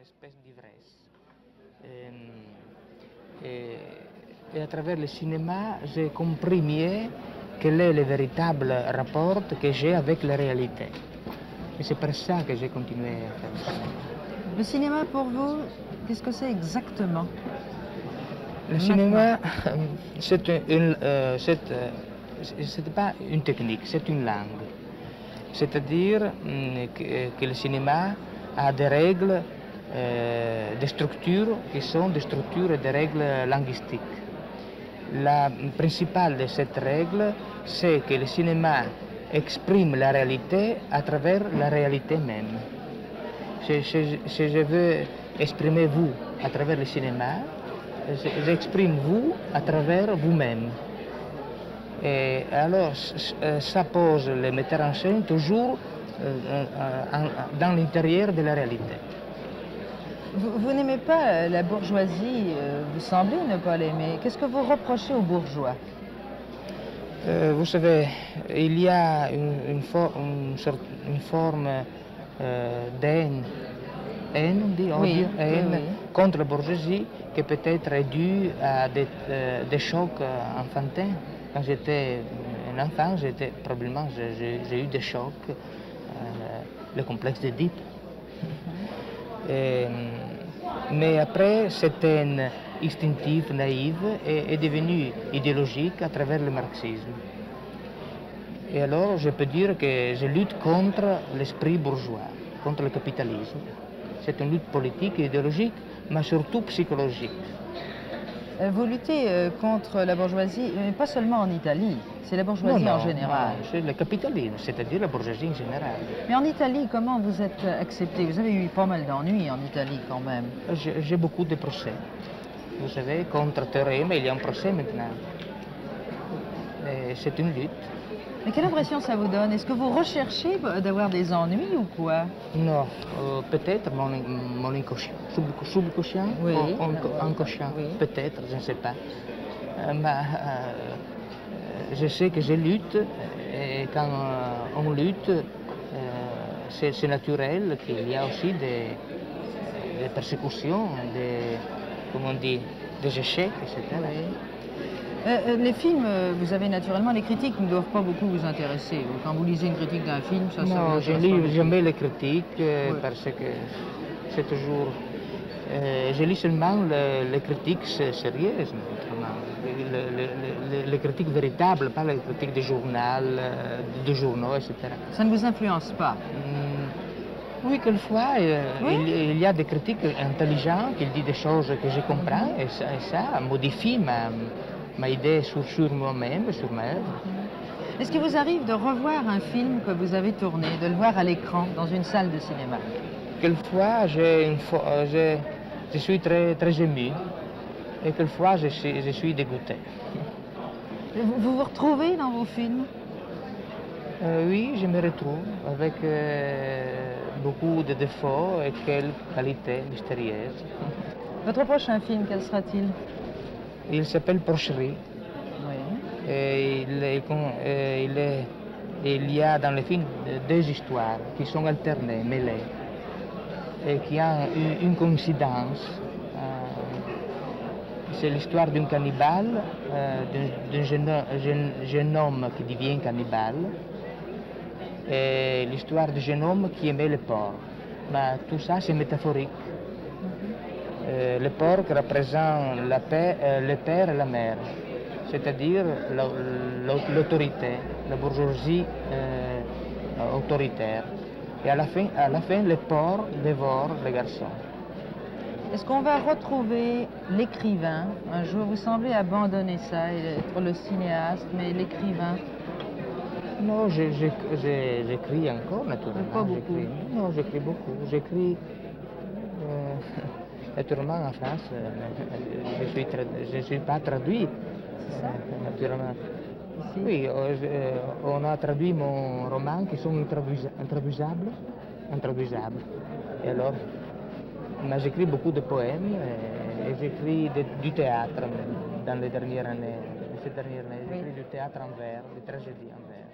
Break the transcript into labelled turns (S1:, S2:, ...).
S1: espèce d'ivresse. Et à travers le cinéma, j'ai compris mieux quel est le véritable rapport que j'ai avec la réalité. Et c'est pour ça que j'ai continué à faire le cinéma.
S2: Le cinéma, pour vous, qu'est-ce que c'est exactement?
S1: Le cinéma, c'est pas une technique, c'est une langue. C'est-à-dire que le cinéma a des règles, des structures qui sont des structures et des règles linguistiques. La principale de cette règle, c'est que le cinéma exprime la réalité à travers la réalité même. Si je veux exprimer vous à travers le cinéma, j'exprime vous à travers vous-même. Et alors, ça pose le metteur en scène toujours dans l'intérieur de la réalité.
S2: Vous n'aimez pas la bourgeoisie, vous semblez ne pas l'aimer. Qu'est-ce que vous reprochez aux bourgeois?
S1: Vous savez, il y a une forme d'haine, on dit,
S2: oui,
S1: haine
S2: oui.
S1: contre la bourgeoisie qui peut-être est due à des chocs enfantins. Quand j'étais un enfant, probablement j'ai eu des chocs, le complexe d'Édipe. Mais après, cette haine instinctive, naïve, est devenue idéologique à travers le marxisme. Et alors, je peux dire que je lutte contre l'esprit bourgeois, contre le capitalisme. C'est une lutte politique et idéologique, mais surtout psychologique.
S2: Vous luttez contre la bourgeoisie, mais pas seulement en Italie, c'est la bourgeoisie en général.
S1: Non, c'est le capitalisme, c'est-à-dire la bourgeoisie en général.
S2: Mais en Italie, comment vous êtes accepté? Vous avez eu pas mal d'ennuis en Italie quand même.
S1: J'ai beaucoup de procès. Vous savez, contre Teorema, il y a un procès maintenant. C'est une lutte.
S2: Mais quelle impression ça vous donne? Est-ce que vous recherchez d'avoir des ennuis ou quoi?
S1: Non, peut-être mon inconscient, subconscient,
S2: oui,
S1: inconscient,
S2: oui.
S1: Peut-être, je ne sais pas. Mais je sais que je lutte, et quand on lutte, c'est naturel qu'il y a aussi des persécutions, comment on dit, des échecs, etc.
S2: Oui. Les films, vous avez naturellement, les critiques ne doivent pas beaucoup vous intéresser. Quand vous lisez une critique d'un film, ça vous
S1: Non,
S2: intéresse
S1: je
S2: pas
S1: lis jamais les critiques parce que c'est toujours... je lis seulement les critiques sérieuses, les critiques véritables, pas les critiques des journaux, etc.
S2: Ça ne vous influence pas?
S1: Oui, quelquefois,
S2: oui?
S1: Il y a des critiques intelligentes, qui disent des choses que je comprends, et ça modifie ma idée sur moi-même, sur ma œuvre.
S2: Est-ce qu'il vous arrive de revoir un film que vous avez tourné, de le voir à l'écran, dans une salle de cinéma?
S1: Quelquefois, je suis très ému, et quelquefois, je suis dégoûté.
S2: Vous vous retrouvez dans vos films?
S1: Oui, je me retrouve avec beaucoup de défauts et quelques qualités mystérieuses.
S2: Votre prochain film, quel sera-t-il?
S1: Il s'appelle Porcherie.
S2: Oui.
S1: Et il y a dans le film deux histoires qui sont alternées, mêlées, et qui ont une coïncidence. C'est l'histoire d'un cannibale, d'un jeune homme qui devient cannibale, et l'histoire du jeune homme qui aimait le porc. Mais tout ça, c'est métaphorique. Le porc représente le père et la mère, c'est-à-dire l'autorité, la bourgeoisie autoritaire. Et à la fin, le porc dévore les garçons.
S2: Est-ce qu'on va retrouver l'écrivain? Un jour, vous semblez abandonner ça, être le cinéaste, mais l'écrivain?
S1: Non, j'écris encore, naturellement.
S2: Pas beaucoup.
S1: Non, j'écris beaucoup. J'écris... naturellement, en France, je ne suis pas traduit.
S2: C'est ça?
S1: Naturellement.
S2: Ici?
S1: Oui, on a traduit mon roman qui sont intraduisables. Et alors, mais j'écris beaucoup de poèmes et j'écris du théâtre dans les dernières années. Ces dernières années, j'écris du théâtre en vers, des tragédies en vers.